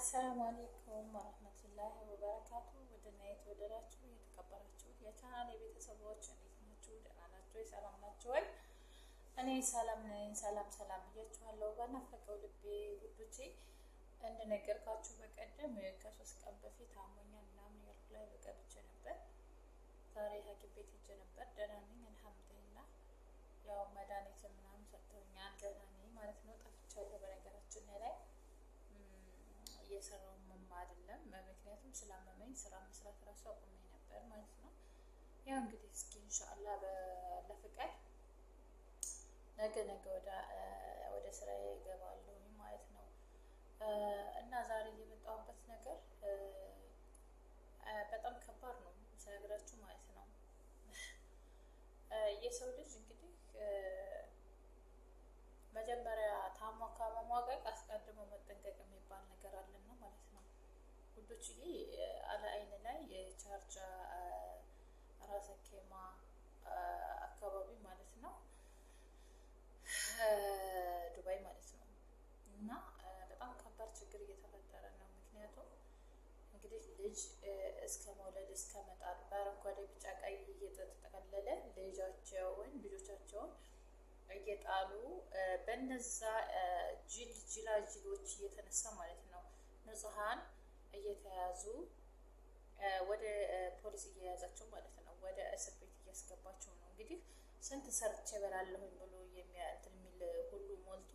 አሰላሙ አሌይኩም ወረህመቱላሂ ወበረካቱ። ውድና የተወደዳችሁ የተከበራችሁ የቻናል የቤተሰቦች እንዴት ናችሁ? ደህና ናችሁ? ሰላም ናችሁ ወይ? እኔ ሰላም ነኝ። ሰላም ብያችኋለሁ በናፈቀው ልቤ ውዶቼ። እንደነገርኳችሁ በቀደም ከ3 ቀን በፊት አሞኛል ምናምን ያልኩ ላይ ገብቼ ነበር። ዛሬ ሐኪም ቤት ሄጄ ነበር። ደህና ነኝ አልሐምዱሊላህ። ያው መድኃኒት ምናምን ሰጥተውኛል። ደህና ነኝ ማለት ነው። ጠፍቻለሁ በነገራችን ላይ እየሰራው አይደለም። ምክንያቱም ስላመመኝ ስራ መስራት ራሱ አቁሜ ነበር ማለት ነው። ያው እንግዲህ እስኪ ኢንሻአላህ ለፍቃድ ነገ ወደ ስራዬ እገባለሁ ማለት ነው። እና ዛሬ የመጣሁበት ነገር በጣም ከባድ ነው ስነግራችሁ ማለት ነው። የሰው ልጅ እንግዲህ መጀመሪያ ታሞ ከመሟቀቅ አስቀድሞ መጠንቀቅ የሚባል ነገር አለና ማለት ነው ውዶችዬ። አለ አይን ላይ የቻርጃ ራሰ ኬማ አካባቢ ማለት ነው ዱባይ ማለት ነው። እና በጣም ከባድ ችግር እየተፈጠረ ነው። ምክንያቱም እንግዲህ ልጅ እስከ መውለድ እስከ መጣል በአረንጓዴ ቢጫ ቀይ እየተጠቀለለ ልጆቻቸውን እየጣሉ በነዛ ጅላጅሎች እየተነሳ ማለት ነው ንጹሃን እየተያዙ ወደ ፖሊስ እየያዛቸው ማለት ነው ወደ እስር ቤት እያስገባቸው ነው። እንግዲህ ስንት ሰርቼ እበላለሁኝ ብሎ እንትን የሚል ሁሉ ሞልቶ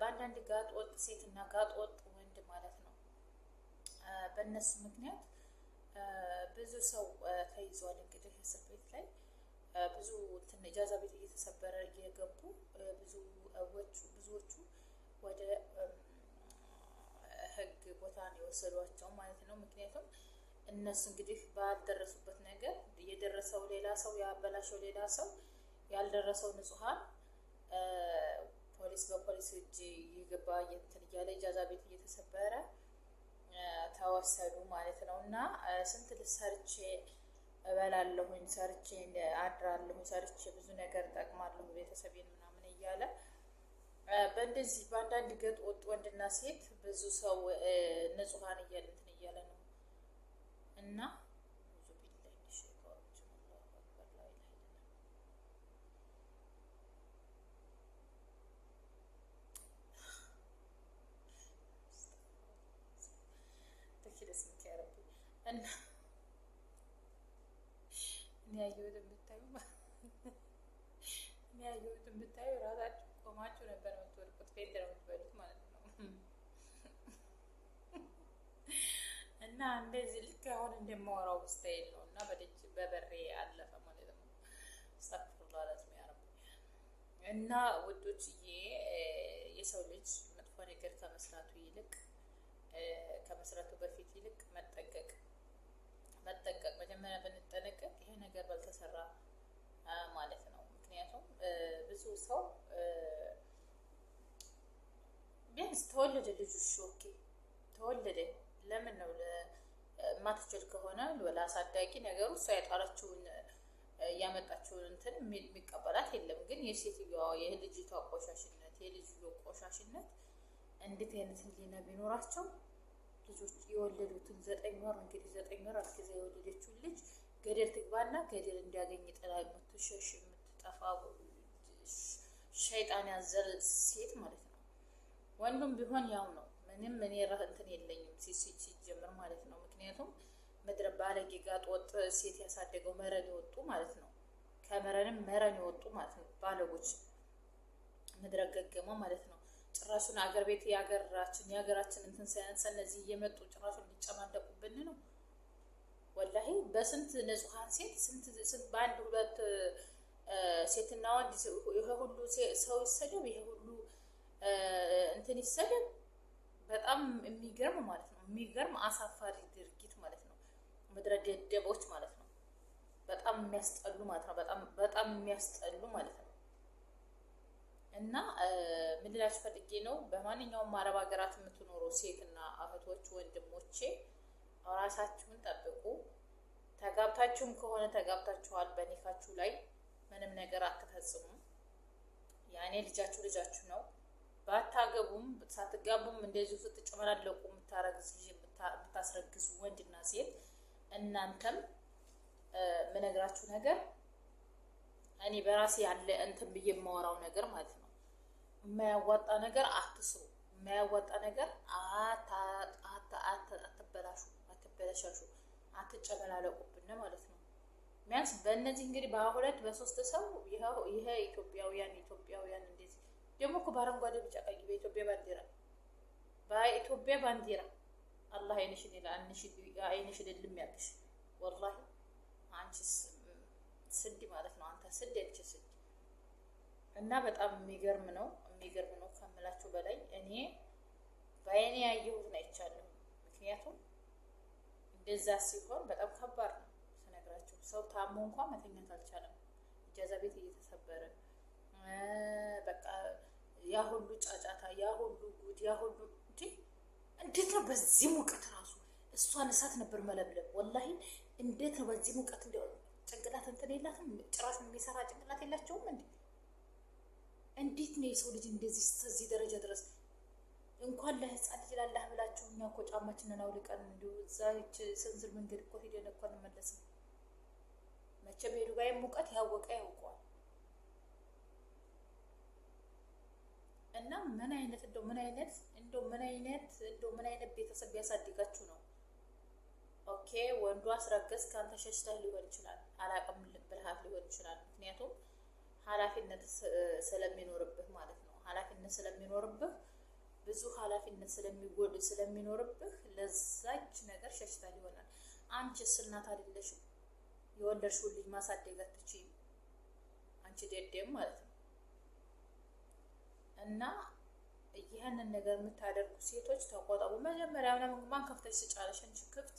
በአንዳንድ ጋጥ ወጥ ሴትና ጋጥ ወጥ ወንድ ማለት ነው በእነሱ ምክንያት ብዙ ሰው ተይዟል። እንግዲህ እስር ቤት ላይ ብዙ ኢጃዛ ቤት እየተሰበረ እየገቡ ብዙዎቹ ወደ ህግ ቦታ ነው የወሰዷቸው ማለት ነው። ምክንያቱም እነሱ እንግዲህ ባልደረሱበት ነገር የደረሰው ሌላ ሰው ያበላሸው ሌላ ሰው ያልደረሰው ንጹሃን በፖሊስ እጅ እየገባ እንትን እያለ ኢጃዛ ቤት እየተሰበረ ተወሰዱ ማለት ነው። እና ስንት ሰርቼ እበላለሁኝ ሰርቼ አድራለሁ ሰርቼ ብዙ ነገር ጠቅማለሁ ቤተሰቤን ምናምን እያለ በእንደዚህ በአንዳንድ ገጥ ወጥ ወንድና ሴት ብዙ ሰው ንጹሃን እንትን እያለ ነው። እና ብዙ ቢላሂ ሸይጣኖች አላሁ አክበር ላ ኢላሀ ኢለላህ እና እኔ ያየሁትን ብታዩ ራሳችሁ ቆማችሁ ነበር የምትወድቁት። ፌንት ነው የምትበሉት ማለት ነው። እና እንደዚህ ልክ አሁን እንደማወራው ስታይል ነው። እና በበሬ አለፈ ማለት ነው። አስተግፊሩላህ ለዝም ያረብ እና ውዶችዬ የሰው ልጅ መጥፎ ነገር ከመስራቱ ይልቅ ከመስራቱ በፊት ይልቅ መጠንቀቅ መጀመሪያ ብንጠነቀቅ ይሄ ነገር ባልተሰራ ማለት ነው። ምክንያቱም ብዙ ሰው ቢያንስ ተወለደ ልጁ ኦኬ ተወለደ ለምን ነው ማትችል ከሆነ ለአሳዳጊ ነገሩ እሷ ያጣራችውን ያመጣችውን እንትን የሚቀበላት የለም። ግን የሴትዮዋ የልጅቷ ቆሻሽነት እንዴት አይነት ህሊና ቢኖራቸው ልጆች የወለዱትን 9 ወር እንግዲህ 9 ወር አስከዛ የወለደችውን ልጅ ገደል ትግባና ገደል እንዲያገኝ ጥላ የምትሸሽ የምትጠፋ ሸይጣን ያዘለ ሴት ማለት ነው። ወንዱም ቢሆን ያው ነው። ምንም እኔ እንትን የለኝም ሲጀምር ማለት ነው። ምክንያቱም ምድረ ባለጌ ጋጥ ወጥ ሴት ያሳደገው መረን ይወጡ ማለት ነው። ከመረንም መረን ይወጡ ማለት ነው። ባለጎች ምድረ ገገማ ማለት ነው። ጭራሹን አገር ቤት የሀገራችን እንትን ሳያንስ እነዚህ እየመጡ ጭራሹን ሊጨማለቁብን ነው። ወላሂ በስንት ንጹሃን ሴት ስንት በአንድ ሁለት ሴትና ወንድ ይሄ ሁሉ ሰው ይሰደብ፣ ይሄ ሁሉ እንትን ይሰደብ። በጣም የሚገርም ማለት ነው። የሚገርም አሳፋሪ ድርጊት ማለት ነው። ምድረ ደደቦች ማለት ነው። በጣም የሚያስጠሉ ማለት ነው። በጣም የሚያስጠሉ ማለት ነው። እና ምን ልላችሁ ፈልጌ ነው፣ በማንኛውም አረብ ሀገራት የምትኖሩ ሴትና እህቶች ወንድሞቼ ራሳችሁን ጠብቁ። ተጋብታችሁም ከሆነ ተጋብታችኋል፣ በኒካችሁ ላይ ምንም ነገር አትፈጽሙ። ያኔ ልጃችሁ ነው። ባታገቡም ሳትጋቡም እንደዚሁ ስትጨመላለቁ የምታስረግዙ ወንድና ሴት እናንተም ምነግራችሁ ነገር እኔ በራሴ ያለ እንትን ብዬ የማወራው ነገር ማለት ነው። የማያዋጣ ነገር አትስሩ። የማያዋጣ ነገር አትበላሻሹ፣ አትጨመላለቁብን ማለት ነው። ቢያንስ በእነዚህ እንግዲህ በሁለት በሶስት ሰው ይሄ ኢትዮጵያውያን እንደዚህ ደግሞ እኮ በአረንጓዴ ቢጫ ቀይ በኢትዮጵያ ባንዲራ አላህ አይንሽን ልም ያልሽ ወላሂ አንቺስ ስድ ማለት ነው። አንተ ስድ ያልሽ ስድ እና በጣም የሚገርም ነው ከምላችሁ በላይ እኔ በአይኔ ያየሁትን አይቻለሁ። ምክንያቱም እንደዛ ሲሆን በጣም ከባድ ነው ስነግራችሁ። ሰው ታሞ እንኳን መተኛት አልቻለም። ኢጃዛ ቤት እየተሰበረ በቃ ያ ሁሉ ጫጫታ፣ ያ ሁሉ ጉድ፣ ያ ሁሉ እንዴት ነው በዚህ ሙቀት ራሱ እሷን እሳት ነበር መለብለብ። ወላሂ እንዴት ነው በዚህ ሙቀት እንደው ጭንቅላት እንትን የላትም ጭራሽ የሚሰራ ጭንቅላት የላቸውም እንዴ? እንዴት ነው የሰው ልጅ እንደዚህ እስከዚህ ደረጃ ድረስ? እንኳን ለህፃን ልጅ ላላህ ብላችሁ እኛ እኮ ጫማችንን አውልቀን እንዲሁ እዛች ስንዝር መንገድ እኮ ሄደን እኮ እንመለስም። መቼም የዱባይ ሙቀት ያወቀ ያውቀዋል። እና ምን አይነት ቤተሰብ ቢያሳድጋችሁ ነው? ኦኬ ወንዱ አስረገዝ ካንተ ሸሽተህ ሊሆን ይችላል፣ አላቅም ብልሃት ሊሆን ይችላል። ምክንያቱም ኃላፊነት ስለሚኖርብህ ማለት ነው። ኃላፊነት ስለሚኖርብህ ብዙ ኃላፊነት ስለሚኖርብህ ለዛች ነገር ሸሽተህ ይሆናል። አንቺስ እናት አይደለሽም? የወለድሽውን ልጅ ማሳደግ አትችይም? አንቺ ደደም ማለት ነው። እና ይህንን ነገር የምታደርጉ ሴቶች ተቆጠቡ። መጀመሪያ ማን ከፍተሽ ስጫለሽ? አንቺ ክፍት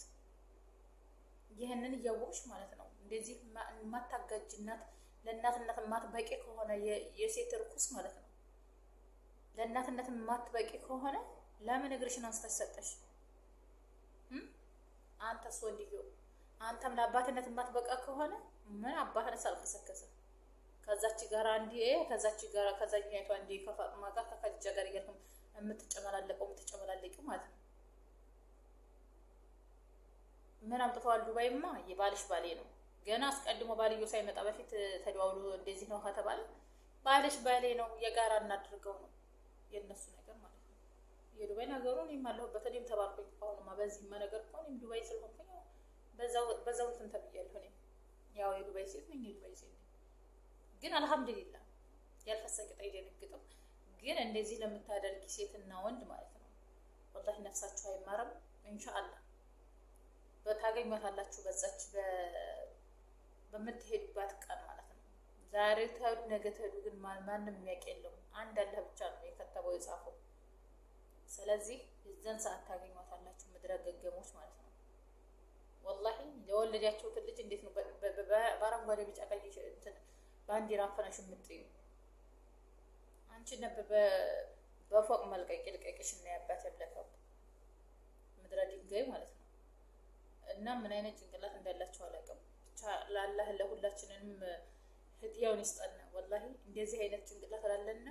ይህንን እያወቅሽ ማለት ነው። እንደዚህ የማታጋጅ እናት፣ ለእናትነት የማትበቂ ከሆነ የሴት ርኩስ ማለት ነው። ለእናትነት የማትበቂ ከሆነ ለምን እግርሽን አንስተሽ ሰጠሽ? አንተስ ወንድየው አንተም ለአባትነት የማትበቃ ከሆነ ምን አባትነት አልከሰከሰ? ከዛች ጋር አንዴ ከዛኛይቱ አንዴ ከፋጥማ ጋር ከከዲጃ ጋር እያልኩ የምትጨመላለቂው ማለት ነው። ምን አምጥተዋል? ዱባይማ የባልሽ ባሌ ነው። ገና አስቀድሞ ባልዮ ሳይመጣ በፊት ተደዋውሎ እንደዚህ ነው ከተባለ ባልሽ ባሌ ነው፣ የጋራ እናድርገው ነው የነሱ ነገር ማለት ነው። የዱባይ ነገሩ እኔም አለሁበት እኔም ተባልኩኝ። አሁንማ በዚህማ ነገር እኮ እኔም ዱባይ ስለሆንኩኝ በዛው እንትን ተብያለሁ። እኔም ያው የዱባይ ሴት ነኝ፣ ግን አልሐምዱሊላህ ያልፈሰቀ አይደነግጥም። ግን እንደዚህ ለምታደርጊ ሴትና ወንድ ማለት ነው ወላሂ ነፍሳችሁ አይማረም። ኢንሻአላህ በታገኟታላችሁ በዛች በምትሄዱባት ቀን ማለት ነው። ዛሬ ተሄዱ ነገ ተሄዱ፣ ግን ማንም የሚያውቅ የለውም። አንድ አላህ ብቻ ነው የከተበው የጻፈው። ስለዚህ የዛን ሰዓት ታገኟታላችሁ ምድረ ገገሞች ማለት ነው። ወላሂ ለወለዳችሁት ልጅ እንዴት ነው በአረንጓዴ ቢጫ ቀይ እንትን ባንዲራ አፈናሽ የምትይው? አንቺ ነበር በፎቅ መልቀቅ ልቀቅሽ እና ያባት ያብለካው ምድረ ድንጋይ ማለት ነው። እና ምን አይነት ጭንቅላት እንዳላችሁ አላውቅም። ብቻ ለአላህ ለሁላችንንም ህዲያውን ይስጠን። ወላሂ እንደዚህ አይነት ጭንቅላት ላለና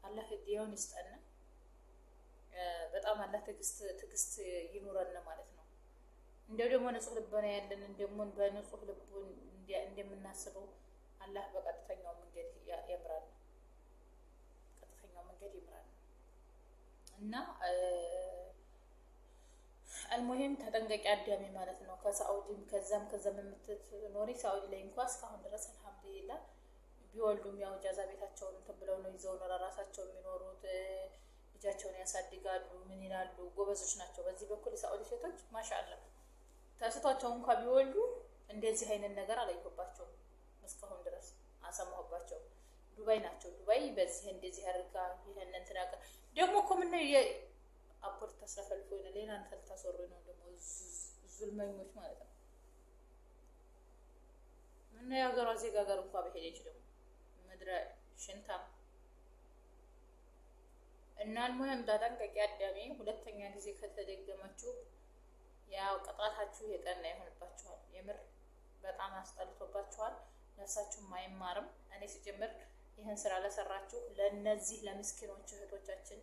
አላህ ህዲያውን ይስጠን። በጣም አላህ ትዕግስት ይኑረን ማለት ነው። እንደው ደግሞ ንጹህ ልቦና ያለን እንደሞ በንጹህ ልቦና እንደምናስበው አላህ በቀጥተኛው መንገድ ያምራል። እና አልሙሂም ተጠንቀቂ አዳሚ ማለት ነው። ከሳውዲም ከዛም የምትኖሪ ሳውዲ ላይ እንኳን እስካሁን ድረስ አልሐምዱሊላህ ቢወልዱም ያው ጃዛ ቤታቸውን እንትን ብለው ነው ይዘው ነው ራሳቸው የሚኖሩት። ልጃቸውን ያሳድጋሉ። ምን ይላሉ? ጎበዞች ናቸው። በዚህ በኩል ሳውዲ ሴቶች ማሻአላህ ተስቷቸው እንኳን ቢወልዱ እንደዚህ አይነት ነገር አላየሁባቸውም እስካሁን ድረስ አሰማሁባቸው። ዱባይ ናቸው። ዱባይ በዚህ እንደዚህ አድርጋ ይሄን እንትን ደግሞ እኮ ምን አፖርት ተሰፈልፎ ነው ሌላ አንተል ታሰሩ ነው ደግሞ ዙልመኞች ማለት ነው። ምን ያገሯ ዜጋ ጋር እንኳን በሄደች ደግሞ ምድረ ሽንታ እና አልሙሂም ተጠንቀቂ አዳሜ። ሁለተኛ ጊዜ ከተደገማችሁ ያው ቅጣታችሁ የቀና ይሆንባችኋል። የምር በጣም አስጠልቶባችኋል። ነፍሳችሁም አይማርም። እኔ ሲጀምር ይህን ስራ ለሰራችሁ ለነዚህ ለምስኪኖች እህቶቻችን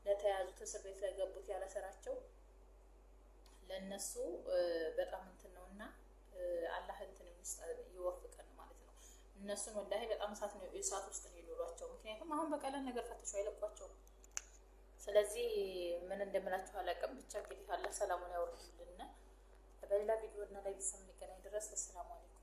ለተያዙት እስር ቤት ለገቡት ያለ ስራቸው ለነሱ በጣም እንትን ነውና አላህ እንትን ይወፍቀን ማለት ነው። እነሱን ወላሂ በጣም እሳት ውስጥ ነው የሚሉሏቸው። ምክንያቱም አሁን በቀላል ነገር ፈትሸው አይለቋቸውም። ስለዚህ ምን እንደምላችሁ አላውቅም። ብቻ እንግዲህ አላህ ሰላሙን ያወርድልን። በሌላ ቪዲዮ እና ላይ ቢሰም እንገናኝ ድረስ። ወሰላሙ አለይኩም።